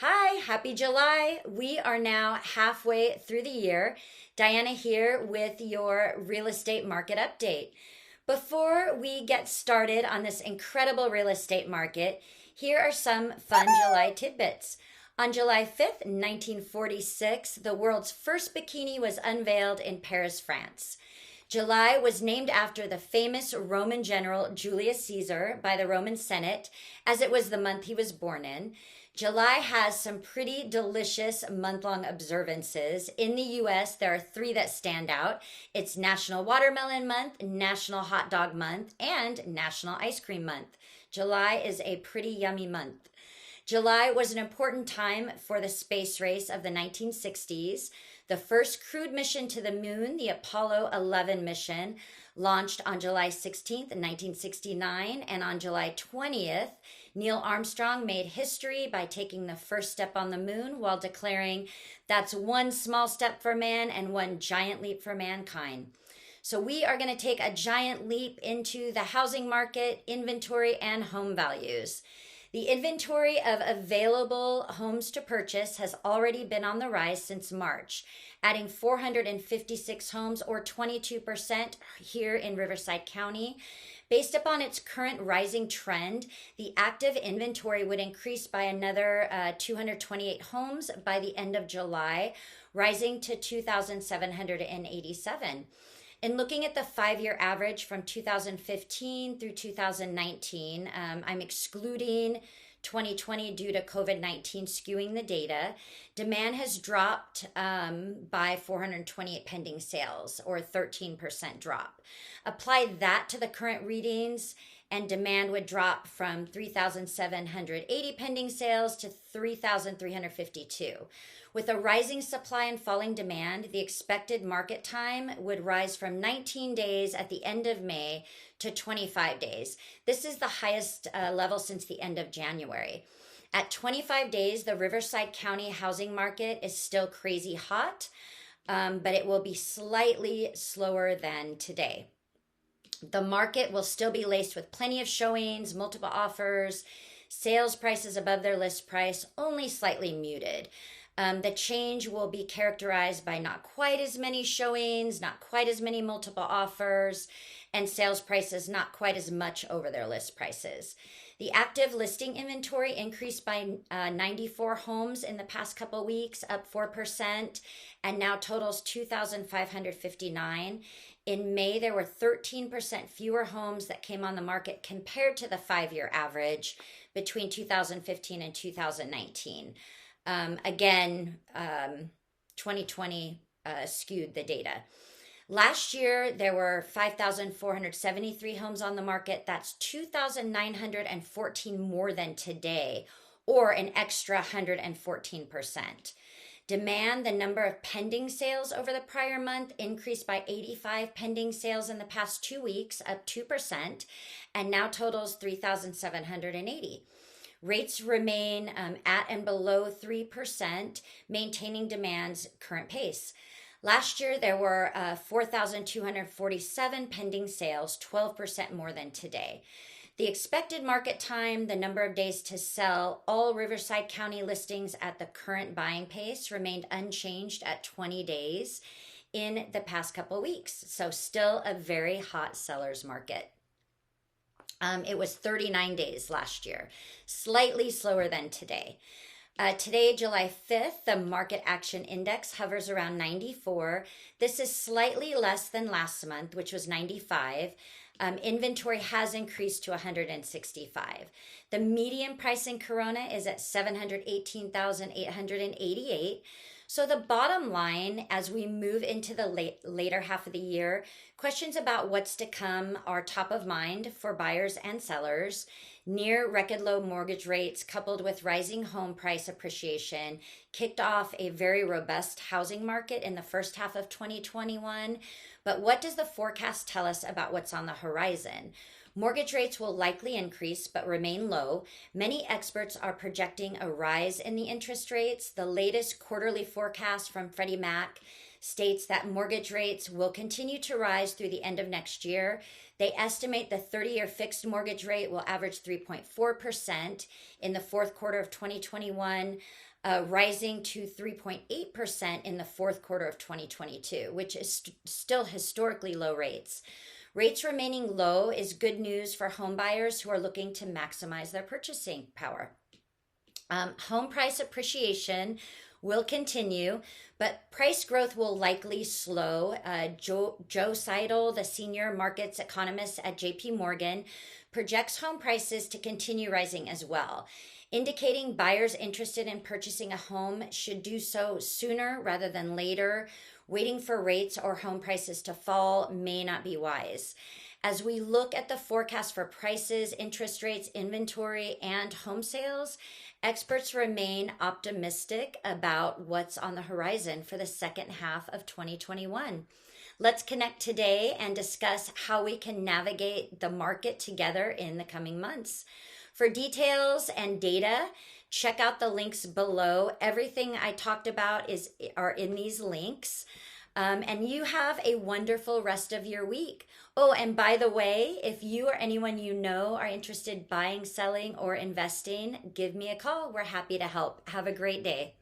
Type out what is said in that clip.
Hi, happy July. We are now halfway through the year. Diana here with your real estate market update. Before we get started on this incredible real estate market, here are some fun July tidbits. On July 5th, 1946, the world's first bikini was unveiled in Paris, France. July was named after the famous Roman general Julius Caesar by the Roman Senate, as it was the month he was born in. July has some pretty delicious month-long observances. In the US, there are three that stand out. It's National Watermelon Month, National Hot Dog Month, and National Ice Cream Month. July is a pretty yummy month. July was an important time for the space race of the 1960s. The first crewed mission to the moon, the Apollo 11 mission, launched on July 16th, 1969, and on July 20th, Neil Armstrong made history by taking the first step on the moon while declaring, "That's one small step for man and one giant leap for mankind." So we are going to take a giant leap into the housing market, inventory, and home values. The inventory of available homes to purchase has already been on the rise since March, adding 456 homes or 22% here in Riverside County. Based upon its current rising trend, the active inventory would increase by another 228 homes by the end of July, rising to 2,787. In looking at the 5-year average from 2015 through 2019, I'm excluding 2020 due to COVID-19 skewing the data. Demand has dropped by 428 pending sales, or a 13% drop. Apply that to the current readings, and demand would drop from 3,780 pending sales to 3,352. With a rising supply and falling demand, the expected market time would rise from 19 days at the end of May to 25 days. This is the highest level since the end of January. At 25 days, the Riverside County housing market is still crazy hot, but it will be slightly slower than today. The market will still be laced with plenty of showings, multiple offers, sales prices above their list price, only slightly muted. The change will be characterized by not quite as many showings, not quite as many multiple offers, and sales prices not quite as much over their list prices. The active listing inventory increased by 94 homes in the past couple weeks, up 4%, and now totals 2,559. In May, there were 13% fewer homes that came on the market compared to the 5-year average between 2015 and 2019. Again, 2020 skewed the data. Last year, there were 5,473 homes on the market. That's 2,914 more than today, or an extra 114%. Demand, the number of pending sales over the prior month, increased by 85 pending sales in the past 2 weeks, up 2%, and now totals 3,780. Rates remain at and below 3%, maintaining demand's current pace. Last year, there were 4,247 pending sales, 12% more than today. The expected market time, the number of days to sell, all Riverside County listings at the current buying pace remained unchanged at 20 days in the past couple weeks. So still a very hot seller's market. It was 39 days last year, slightly slower than today. Today, July 5th, the market action index hovers around 94. This is slightly less than last month, which was 95. Inventory has increased to 165. The median price in Corona is at 718,888. So the bottom line, as we move into the later half of the year, questions about what's to come are top of mind for buyers and sellers. Near record low mortgage rates coupled with rising home price appreciation kicked off a very robust housing market in the first half of 2021. But what does the forecast tell us about what's on the horizon? Mortgage rates will likely increase but remain low. Many experts are projecting a rise in the interest rates. The latest quarterly forecast from Freddie Mac states that mortgage rates will continue to rise through the end of next year. They estimate the 30-year fixed mortgage rate will average 3.4% in the fourth quarter of 2021, rising to 3.8% in the fourth quarter of 2022, which is still historically low rates. Rates remaining low is good news for home buyers who are looking to maximize their purchasing power. Home price appreciation will continue, but price growth will likely slow. Joe Seidel, the senior markets economist at JP Morgan, projects home prices to continue rising as well, indicating buyers interested in purchasing a home should do so sooner rather than later. Waiting for rates or home prices to fall may not be wise. As we look at the forecast for prices, interest rates, inventory, and home sales, experts remain optimistic about what's on the horizon for the second half of 2021. Let's connect today and discuss how we can navigate the market together in the coming months. For details and data, check out the links below. Everything I talked about are in these links. And you have a wonderful rest of your week. Oh, and by the way, if you or anyone you know are interested buying, selling, or investing, give me a call. We're happy to help. Have a great day.